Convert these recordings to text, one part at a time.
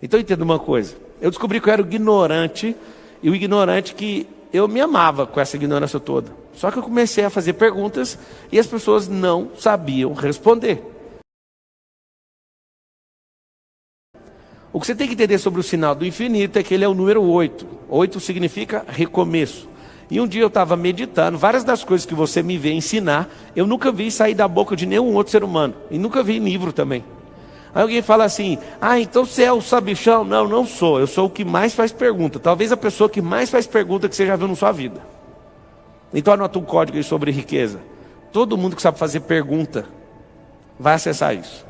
Então entenda uma coisa, eu descobri que eu era o ignorante, e o ignorante que eu me amava com essa ignorância toda. Só que eu comecei a fazer perguntas e as pessoas não sabiam responder. O que você tem que entender sobre o sinal do infinito é que ele é o número 8. 8 significa recomeço. E um dia eu estava meditando, várias das coisas que você me vê ensinar, eu nunca vi sair da boca de nenhum outro ser humano. E nunca vi em livro também. Aí alguém fala assim, então você é o sabichão? Não, não sou. Eu sou o que mais faz pergunta. Talvez a pessoa que mais faz pergunta que você já viu na sua vida. Então anota um código aí sobre riqueza. Todo mundo que sabe fazer pergunta vai acessar isso.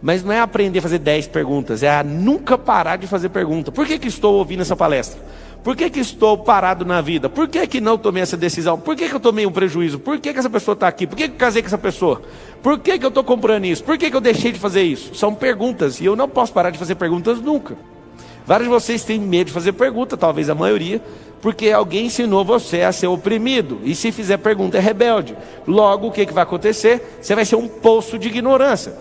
Mas não é aprender a fazer 10 perguntas, é a nunca parar de fazer pergunta. Por que estou ouvindo essa palestra? Por que estou parado na vida? Por que não tomei essa decisão? Por que eu tomei um prejuízo? Por que essa pessoa está aqui? Por que eu casei com essa pessoa? Por que eu estou comprando isso? Por que eu deixei de fazer isso? São perguntas, e eu não posso parar de fazer perguntas nunca. Vários de vocês têm medo de fazer pergunta, talvez a maioria, porque alguém ensinou você a ser oprimido. E se fizer pergunta é rebelde. Logo, o que vai acontecer? Você vai ser um poço de ignorância.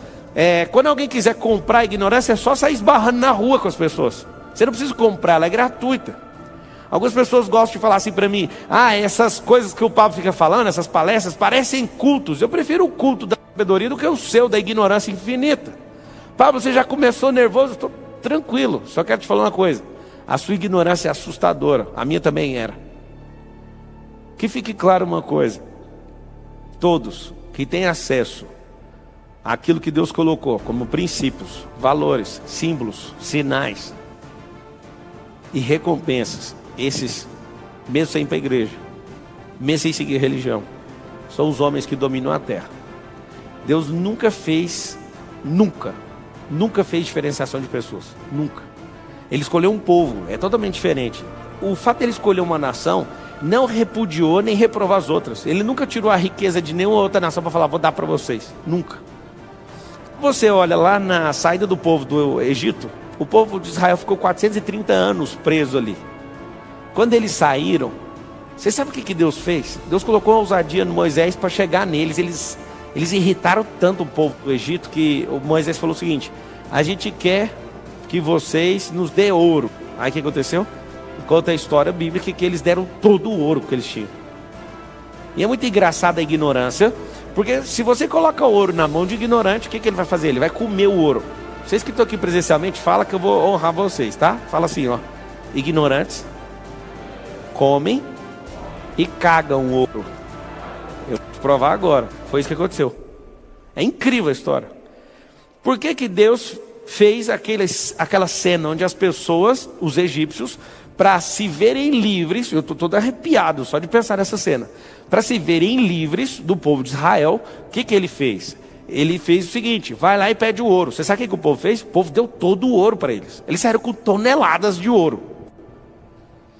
Quando alguém quiser comprar a ignorância, é só sair esbarrando na rua com as pessoas. Você não precisa comprar, ela é gratuita. Algumas pessoas gostam de falar assim para mim, essas coisas que o Pablo fica falando, essas palestras, parecem cultos. Eu prefiro o culto da sabedoria do que o seu, da ignorância infinita. Pablo, você já começou nervoso? Estou tranquilo, só quero te falar uma coisa. A sua ignorância é assustadora, a minha também era. Que fique claro uma coisa, todos que têm acesso àquilo que Deus colocou como princípios, valores, símbolos, sinais e recompensas, esses, mesmo sem ir para a igreja, mesmo sem seguir religião, são os homens que dominam a terra. Deus nunca fez diferenciação de pessoas, nunca. Ele escolheu um povo, é totalmente diferente. O fato de ele escolher uma nação não repudiou nem reprovou as outras. Ele nunca tirou a riqueza de nenhuma outra nação para falar, vou dar para vocês, nunca. Você olha lá na saída do povo do Egito, o povo de Israel ficou 430 anos preso ali. Quando eles saíram, você sabe o que Deus fez? Deus colocou uma ousadia no Moisés para chegar neles. Eles irritaram tanto o povo do Egito que o Moisés falou o seguinte, a gente quer que vocês nos dê ouro. Aí o que aconteceu? Conta a história bíblica que eles deram todo o ouro que eles tinham. E é muito engraçada a ignorância, porque se você coloca ouro na mão de ignorante, o que ele vai fazer? Ele vai comer o ouro. Vocês que estão aqui presencialmente, fala que eu vou honrar vocês, tá? Fala assim, ignorantes comem e cagam ouro. Eu vou te provar agora, foi isso que aconteceu. É incrível a história. Por que Deus fez aquela cena onde as pessoas, os egípcios, para se verem livres, eu estou todo arrepiado só de pensar nessa cena, para se verem livres do povo de Israel, o que ele fez? Ele fez o seguinte, vai lá e pede o ouro. Você sabe o que o povo fez? O povo deu todo o ouro para eles. Eles saíram com toneladas de ouro.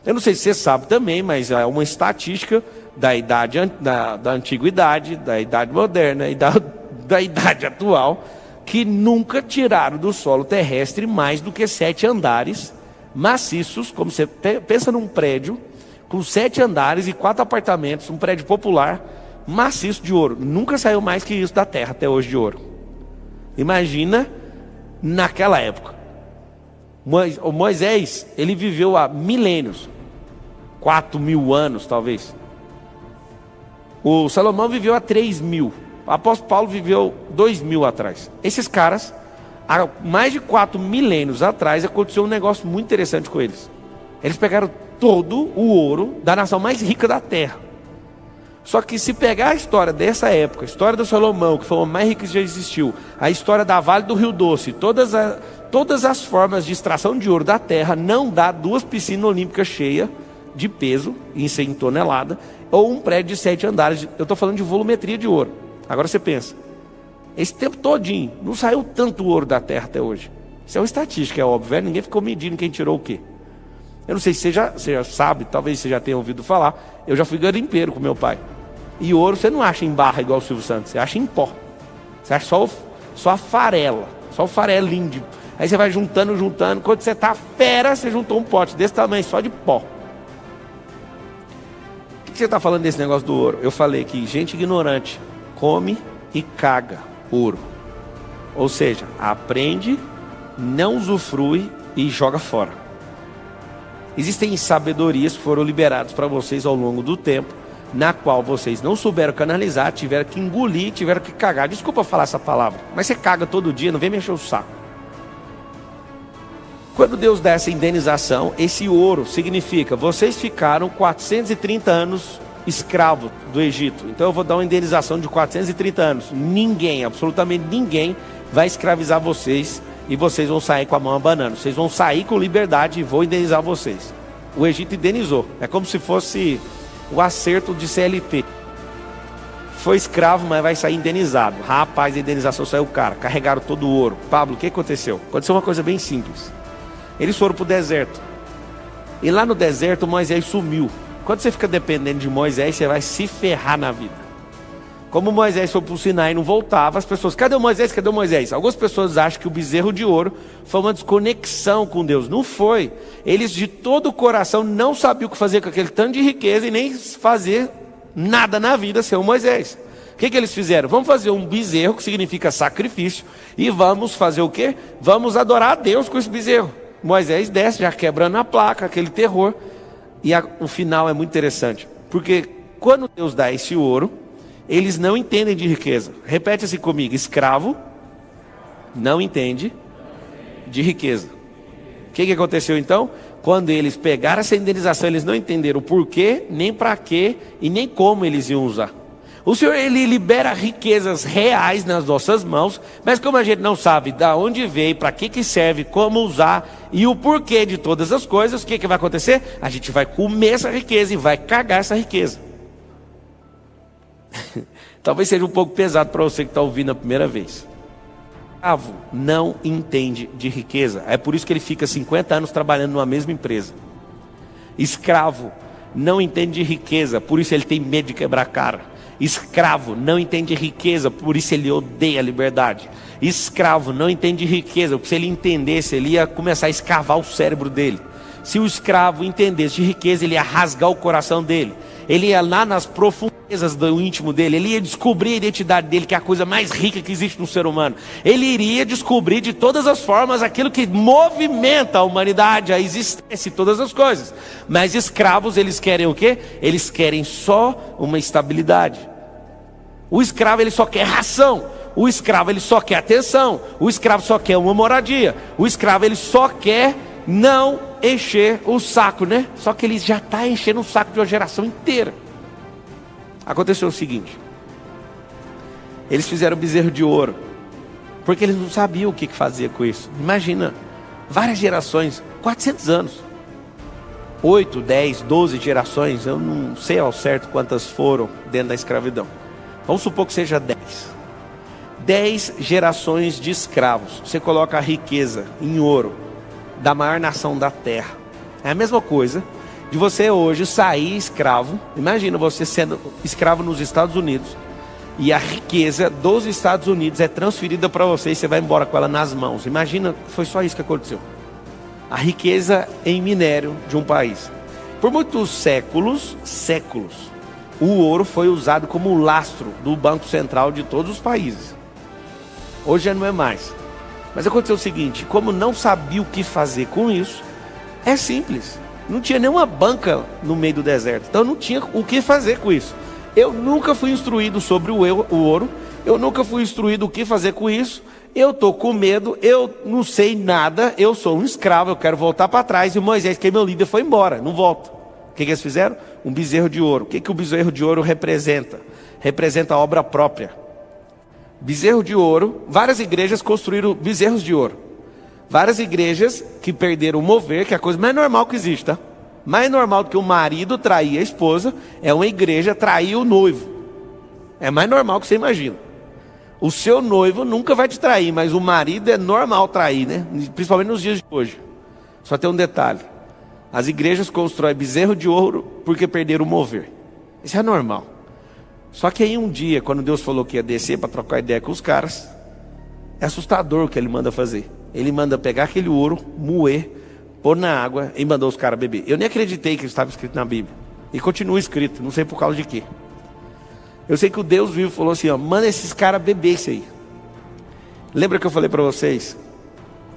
Eu não sei se você sabe também, mas é uma estatística da idade, da antiguidade, da idade moderna e da idade atual, que nunca tiraram do solo terrestre mais do que 7 andares maciços, como você pensa num prédio, com 7 andares e 4 apartamentos, um prédio popular, maciço de ouro. Nunca saiu mais que isso da terra até hoje de ouro. Imagina naquela época. O Moisés, ele viveu há milênios, 4.000 anos talvez. O Salomão viveu há 3.000. O apóstolo Paulo viveu 2.000 atrás. Esses caras, há mais de 4 milênios atrás, aconteceu um negócio muito interessante com eles. Eles pegaram todo o ouro da nação mais rica da terra. Só que se pegar a história dessa época, a história do Salomão, que foi o mais rico que já existiu, a história da Vale do Rio Doce, todas as formas de extração de ouro da terra, não dá 2 piscinas olímpicas cheias de peso, em 100 toneladas, ou um prédio de 7 andares. Eu estou falando de volumetria de ouro. Agora você pensa, esse tempo todinho, não saiu tanto ouro da terra até hoje. Isso é uma estatística, é óbvio, ninguém ficou medindo quem tirou o quê. Eu não sei se você já sabe, talvez você já tenha ouvido falar, eu já fui garimpeiro com meu pai. E ouro você não acha em barra igual o Silvio Santos, você acha em pó. Você acha só a farela, só o farelinho. Aí você vai juntando, quando você tá fera, você juntou um pote desse tamanho, só de pó. O que você está falando desse negócio do ouro? Eu falei que gente ignorante come e caga ouro. Ou seja, aprende, não usufrui e joga fora. Existem sabedorias que foram liberadas para vocês ao longo do tempo, na qual vocês não souberam canalizar, tiveram que engolir, tiveram que cagar. Desculpa falar essa palavra, mas você caga todo dia, não vem mexer o saco. Quando Deus dá essa indenização, esse ouro significa, vocês ficaram 430 anos escravos do Egito. Então eu vou dar uma indenização de 430 anos. Ninguém, absolutamente ninguém, vai escravizar vocês e vocês vão sair com a mão abanando. Vocês vão sair com liberdade e vou indenizar vocês. O Egito indenizou. É como se fosse o acerto de CLT. Foi escravo, mas vai sair indenizado. Rapaz, a indenização saiu o cara. Carregaram todo o ouro. Pablo, o que aconteceu? Aconteceu uma coisa bem simples. Eles foram para o deserto. E lá no deserto Moisés sumiu. Quando você fica dependendo de Moisés, você vai se ferrar na vida. Como Moisés foi para o Sinai e não voltava, as pessoas, cadê o Moisés? Cadê o Moisés? Algumas pessoas acham que o bezerro de ouro foi uma desconexão com Deus. Não foi. Eles de todo o coração não sabiam o que fazer com aquele tanto de riqueza e nem fazer nada na vida sem o Moisés. O que eles fizeram? Vamos fazer um bezerro, que significa sacrifício, e vamos fazer o quê? Vamos adorar a Deus com esse bezerro. Moisés desce, já quebrando a placa, aquele terror. E o final é muito interessante. Porque quando Deus dá esse ouro, eles não entendem de riqueza. Repete assim comigo. Escravo não entende de riqueza. O que aconteceu então? Quando eles pegaram essa indenização, eles não entenderam o porquê, nem para quê e nem como eles iam usar. O Senhor, Ele libera riquezas reais nas nossas mãos, mas como a gente não sabe de onde veio, para que serve, como usar e o porquê de todas as coisas, o que vai acontecer? A gente vai comer essa riqueza e vai cagar essa riqueza. Talvez seja um pouco pesado para você que está ouvindo a primeira vez. Escravo não entende de riqueza. É por isso que ele fica 50 anos trabalhando numa mesma empresa. Escravo não entende de riqueza, por isso ele tem medo de quebrar a cara. Escravo não entende riqueza, por isso ele odeia a liberdade. Escravo não entende riqueza, porque se ele entendesse, ele ia começar a escavar o cérebro dele. Se o escravo entendesse de riqueza, ele ia rasgar o coração dele. Ele ia lá nas profundezas do íntimo dele, ele ia descobrir a identidade dele, que é a coisa mais rica que existe no ser humano. Ele iria descobrir de todas as formas aquilo que movimenta a humanidade, a existência e todas as coisas. Mas escravos, eles querem o quê? Eles querem só uma estabilidade. O escravo, ele só quer ração. O escravo, ele só quer atenção. O escravo só quer uma moradia. O escravo, ele só quer não encher o saco, né? Só que ele já está enchendo o saco de uma geração inteira. Aconteceu o seguinte: eles fizeram bezerro de ouro, porque eles não sabiam o que fazer com isso. Imagina, várias gerações, 400 anos, 8, 10, 12 gerações, eu não sei ao certo quantas foram dentro da escravidão. Vamos supor que seja 10. 10 gerações de escravos. Você coloca a riqueza em ouro da maior nação da terra. É a mesma coisa de você hoje sair escravo. Imagina você sendo escravo nos Estados Unidos e a riqueza dos Estados Unidos é transferida para você e você vai embora com ela nas mãos. Imagina, foi só isso que aconteceu. A riqueza em minério de um país. Por muitos séculos, o ouro foi usado como lastro do Banco Central de todos os países. Hoje já não é mais. Mas aconteceu o seguinte: como não sabia o que fazer com isso, é simples. Não tinha nenhuma banca no meio do deserto. Então não tinha o que fazer com isso. Eu nunca fui instruído sobre o ouro. Eu nunca fui instruído o que fazer com isso. Eu estou com medo. Eu não sei nada. Eu sou um escravo. Eu quero voltar para trás. E Moisés, que é meu líder, foi embora. Não volta. O que eles fizeram? Um bezerro de ouro. O que o bezerro de ouro representa? Representa a obra própria. Bezerro de ouro. Várias igrejas construíram bezerros de ouro. Várias igrejas que perderam o mover, que é a coisa mais normal que existe, tá? Mais normal do que o marido trair a esposa é uma igreja trair o noivo. É mais normal que você imagina. O seu noivo nunca vai te trair, mas o marido é normal trair, né? Principalmente nos dias de hoje. Só tem um detalhe: as igrejas constroem bezerro de ouro porque perderam o mover. Isso é normal. Só que aí um dia, quando Deus falou que ia descer para trocar ideia com os caras, é assustador o que ele manda fazer. Ele manda pegar aquele ouro, moer, pôr na água e mandou os caras beber. Eu nem acreditei que isso estava escrito na Bíblia. E continua escrito, não sei por causa de quê. Eu sei que o Deus vivo falou assim, ó, manda esses caras beber isso aí. Lembra que eu falei para vocês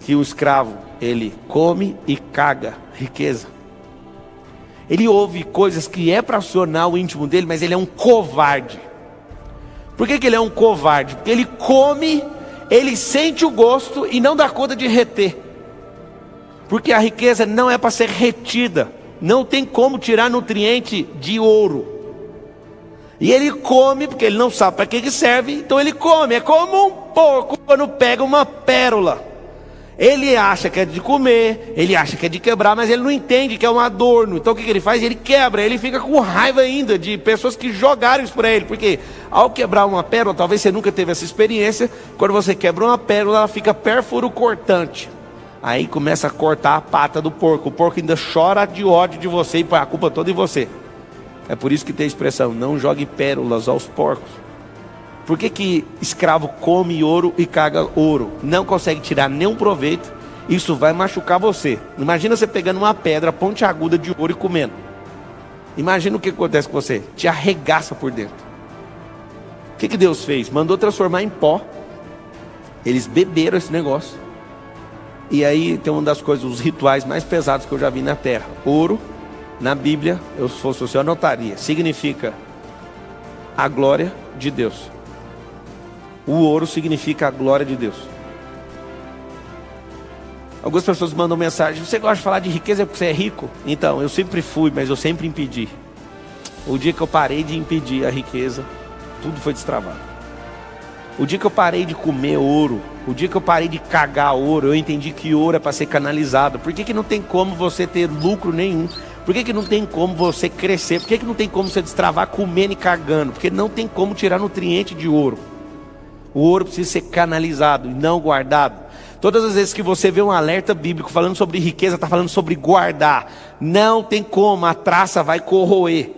que o escravo, ele come e caga riqueza. Ele ouve coisas que é para acionar o íntimo dele, mas ele é um covarde. Por que ele é um covarde? Porque ele come, ele sente o gosto e não dá conta de reter. Porque a riqueza não é para ser retida. Não tem como tirar nutriente de ouro. E ele come, porque ele não sabe para que serve, então ele come. É como um porco quando pega uma pérola. Ele acha que é de comer, ele acha que é de quebrar, mas ele não entende que é um adorno. Então o que ele faz? Ele quebra, ele fica com raiva ainda de pessoas que jogaram isso para ele. Porque ao quebrar uma pérola, talvez você nunca teve essa experiência, quando você quebra uma pérola, ela fica pérfuro cortante. Aí começa a cortar a pata do porco. O porco ainda chora de ódio de você e põe a culpa toda em você. É por isso que tem a expressão, não jogue pérolas aos porcos. Por que escravo come ouro e caga ouro? Não consegue tirar nenhum proveito. Isso vai machucar você. Imagina você pegando uma pedra pontiaguda de ouro e comendo. Imagina o que acontece com você. Te arregaça por dentro. O que Deus fez? Mandou transformar em pó. Eles beberam esse negócio. E aí tem uma das coisas, os rituais mais pesados que eu já vi na terra. Ouro, na Bíblia, se fosse você, eu anotaria. Significa a glória de Deus. O ouro significa a glória de Deus. Algumas pessoas mandam mensagem: você gosta de falar de riqueza porque você é rico? Então, eu sempre fui, mas eu sempre impedi. O dia que eu parei de impedir a riqueza, tudo foi destravado. O dia que eu parei de comer ouro, o dia que eu parei de cagar ouro, eu entendi que ouro é para ser canalizado. Por que não tem como você ter lucro nenhum? Por que não tem como você crescer? Por que não tem como você destravar comendo e cagando? Porque não tem como tirar nutriente de ouro. O ouro precisa ser canalizado e não guardado. Todas as vezes que você vê um alerta bíblico falando sobre riqueza, está falando sobre guardar. Não tem como, a traça vai corroer.